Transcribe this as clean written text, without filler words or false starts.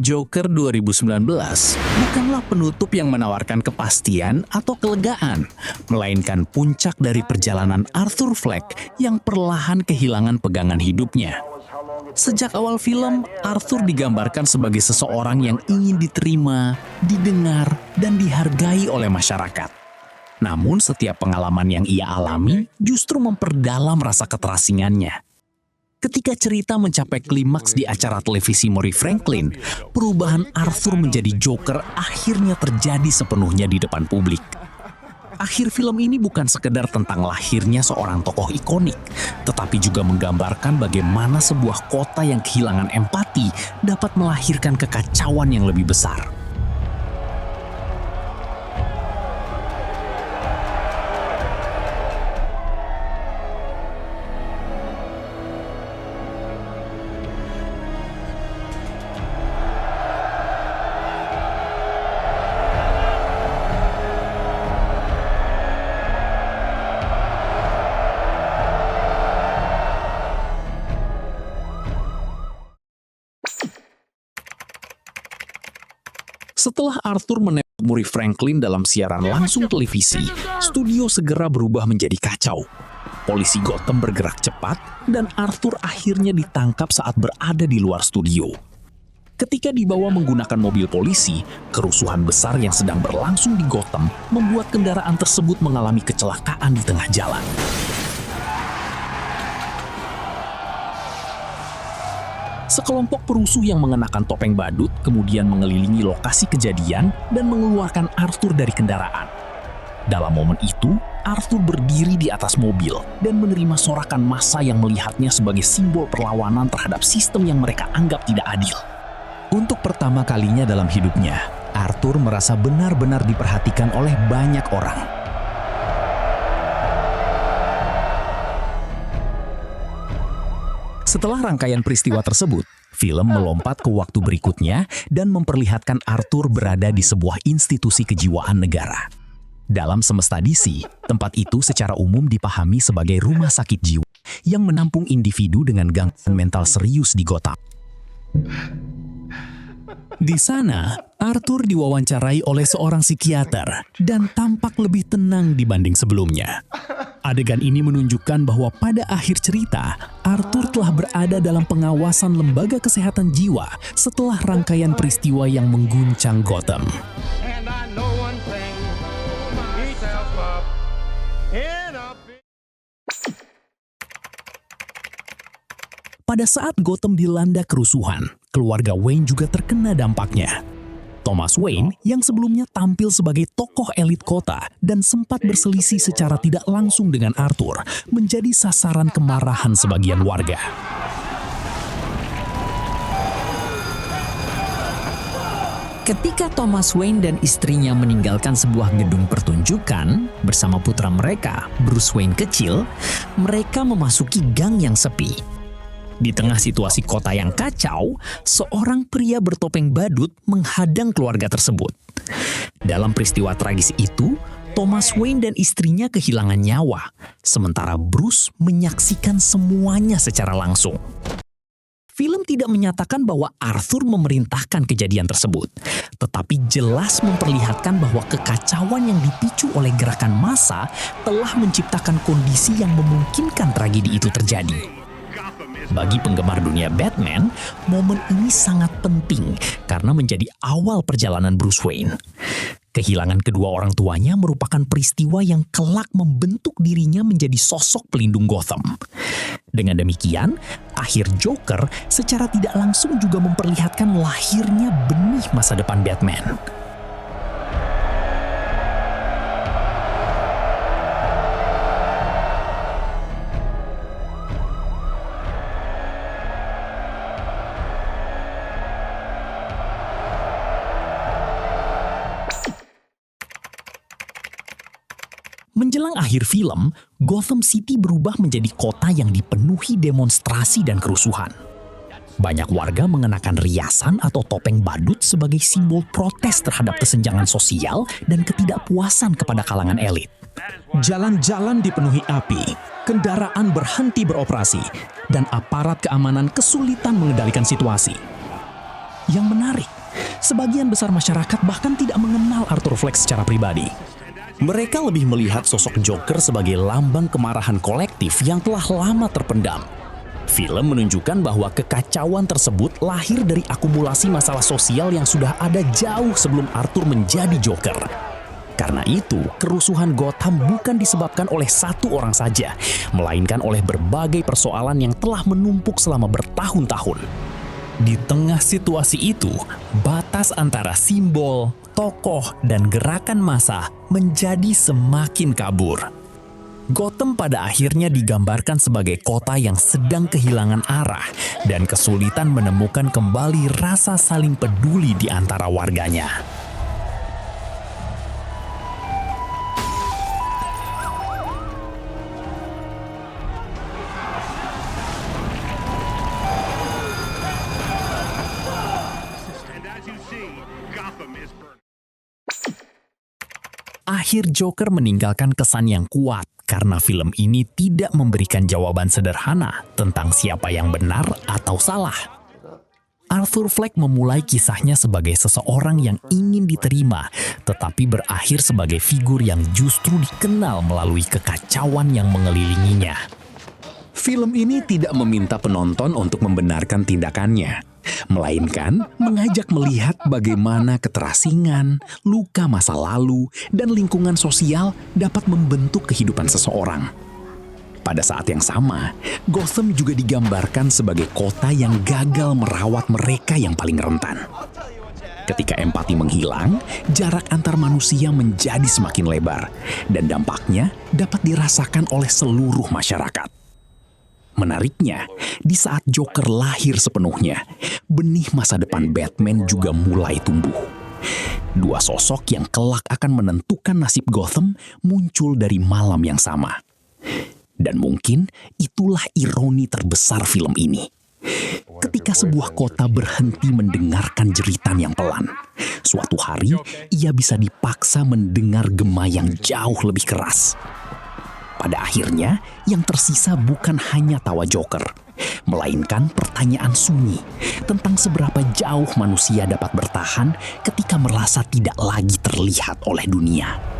Joker 2019 bukanlah penutup yang menawarkan kepastian atau kelegaan, melainkan puncak dari perjalanan Arthur Fleck yang perlahan kehilangan pegangan hidupnya. Sejak awal film, Arthur digambarkan sebagai seseorang yang ingin diterima, didengar, dan dihargai oleh masyarakat. Namun setiap pengalaman yang ia alami justru memperdalam rasa keterasingannya. Ketika cerita mencapai klimaks di acara televisi Murray Franklin, perubahan Arthur menjadi Joker akhirnya terjadi sepenuhnya di depan publik. Akhir film ini bukan sekedar tentang lahirnya seorang tokoh ikonik, tetapi juga menggambarkan bagaimana sebuah kota yang kehilangan empati dapat melahirkan kekacauan yang lebih besar. Setelah Arthur menembak Murray Franklin dalam siaran langsung televisi, studio segera berubah menjadi kacau. Polisi Gotham bergerak cepat dan Arthur akhirnya ditangkap saat berada di luar studio. Ketika dibawa menggunakan mobil polisi, kerusuhan besar yang sedang berlangsung di Gotham membuat kendaraan tersebut mengalami kecelakaan di tengah jalan. Sekelompok perusuh yang mengenakan topeng badut kemudian mengelilingi lokasi kejadian dan mengeluarkan Arthur dari kendaraan. Dalam momen itu, Arthur berdiri di atas mobil dan menerima sorakan massa yang melihatnya sebagai simbol perlawanan terhadap sistem yang mereka anggap tidak adil. Untuk pertama kalinya dalam hidupnya, Arthur merasa benar-benar diperhatikan oleh banyak orang. Setelah rangkaian peristiwa tersebut, film melompat ke waktu berikutnya dan memperlihatkan Arthur berada di sebuah institusi kejiwaan negara. Dalam semesta DC, tempat itu secara umum dipahami sebagai rumah sakit jiwa yang menampung individu dengan gangguan mental serius di Gotham. Di sana, Arthur diwawancarai oleh seorang psikiater dan tampak lebih tenang dibanding sebelumnya. Adegan ini menunjukkan bahwa pada akhir cerita, Arthur telah berada dalam pengawasan lembaga kesehatan jiwa setelah rangkaian peristiwa yang mengguncang Gotham. Pada saat Gotham dilanda kerusuhan, keluarga Wayne juga terkena dampaknya. Thomas Wayne yang sebelumnya tampil sebagai tokoh elit kota dan sempat berselisih secara tidak langsung dengan Arthur, menjadi sasaran kemarahan sebagian warga. Ketika Thomas Wayne dan istrinya meninggalkan sebuah gedung pertunjukan bersama putra mereka, Bruce Wayne kecil, mereka memasuki gang yang sepi. Di tengah situasi kota yang kacau, seorang pria bertopeng badut menghadang keluarga tersebut. Dalam peristiwa tragis itu, Thomas Wayne dan istrinya kehilangan nyawa, sementara Bruce menyaksikan semuanya secara langsung. Film tidak menyatakan bahwa Arthur memerintahkan kejadian tersebut, tetapi jelas memperlihatkan bahwa kekacauan yang dipicu oleh gerakan massa telah menciptakan kondisi yang memungkinkan tragedi itu terjadi. Bagi penggemar dunia Batman, momen ini sangat penting karena menjadi awal perjalanan Bruce Wayne. Kehilangan kedua orang tuanya merupakan peristiwa yang kelak membentuk dirinya menjadi sosok pelindung Gotham. Dengan demikian, akhir Joker secara tidak langsung juga memperlihatkan lahirnya benih masa depan Batman. Menjelang akhir film, Gotham City berubah menjadi kota yang dipenuhi demonstrasi dan kerusuhan. Banyak warga mengenakan riasan atau topeng badut sebagai simbol protes terhadap kesenjangan sosial dan ketidakpuasan kepada kalangan elit. Jalan-jalan dipenuhi api, kendaraan berhenti beroperasi, dan aparat keamanan kesulitan mengendalikan situasi. Yang menarik, sebagian besar masyarakat bahkan tidak mengenal Arthur Fleck secara pribadi. Mereka lebih melihat sosok Joker sebagai lambang kemarahan kolektif yang telah lama terpendam. Film menunjukkan bahwa kekacauan tersebut lahir dari akumulasi masalah sosial yang sudah ada jauh sebelum Arthur menjadi Joker. Karena itu, kerusuhan Gotham bukan disebabkan oleh satu orang saja, melainkan oleh berbagai persoalan yang telah menumpuk selama bertahun-tahun. Di tengah situasi itu, batas antara simbol, tokoh, dan gerakan massa menjadi semakin kabur. Gotham pada akhirnya digambarkan sebagai kota yang sedang kehilangan arah dan kesulitan menemukan kembali rasa saling peduli di antara warganya. Akhir Joker meninggalkan kesan yang kuat karena film ini tidak memberikan jawaban sederhana tentang siapa yang benar atau salah. Arthur Fleck memulai kisahnya sebagai seseorang yang ingin diterima, tetapi berakhir sebagai figur yang justru dikenal melalui kekacauan yang mengelilinginya. Film ini tidak meminta penonton untuk membenarkan tindakannya, melainkan mengajak melihat bagaimana keterasingan, luka masa lalu, dan lingkungan sosial dapat membentuk kehidupan seseorang. Pada saat yang sama, Gotham juga digambarkan sebagai kota yang gagal merawat mereka yang paling rentan. Ketika empati menghilang, jarak antar manusia menjadi semakin lebar, dan dampaknya dapat dirasakan oleh seluruh masyarakat. Menariknya, di saat Joker lahir sepenuhnya, benih masa depan Batman juga mulai tumbuh. Dua sosok yang kelak akan menentukan nasib Gotham muncul dari malam yang sama. Dan mungkin itulah ironi terbesar film ini. Ketika sebuah kota berhenti mendengarkan jeritan yang pelan, suatu hari ia bisa dipaksa mendengar gema yang jauh lebih keras. Pada akhirnya, yang tersisa bukan hanya tawa Joker, melainkan pertanyaan sunyi tentang seberapa jauh manusia dapat bertahan ketika merasa tidak lagi terlihat oleh dunia.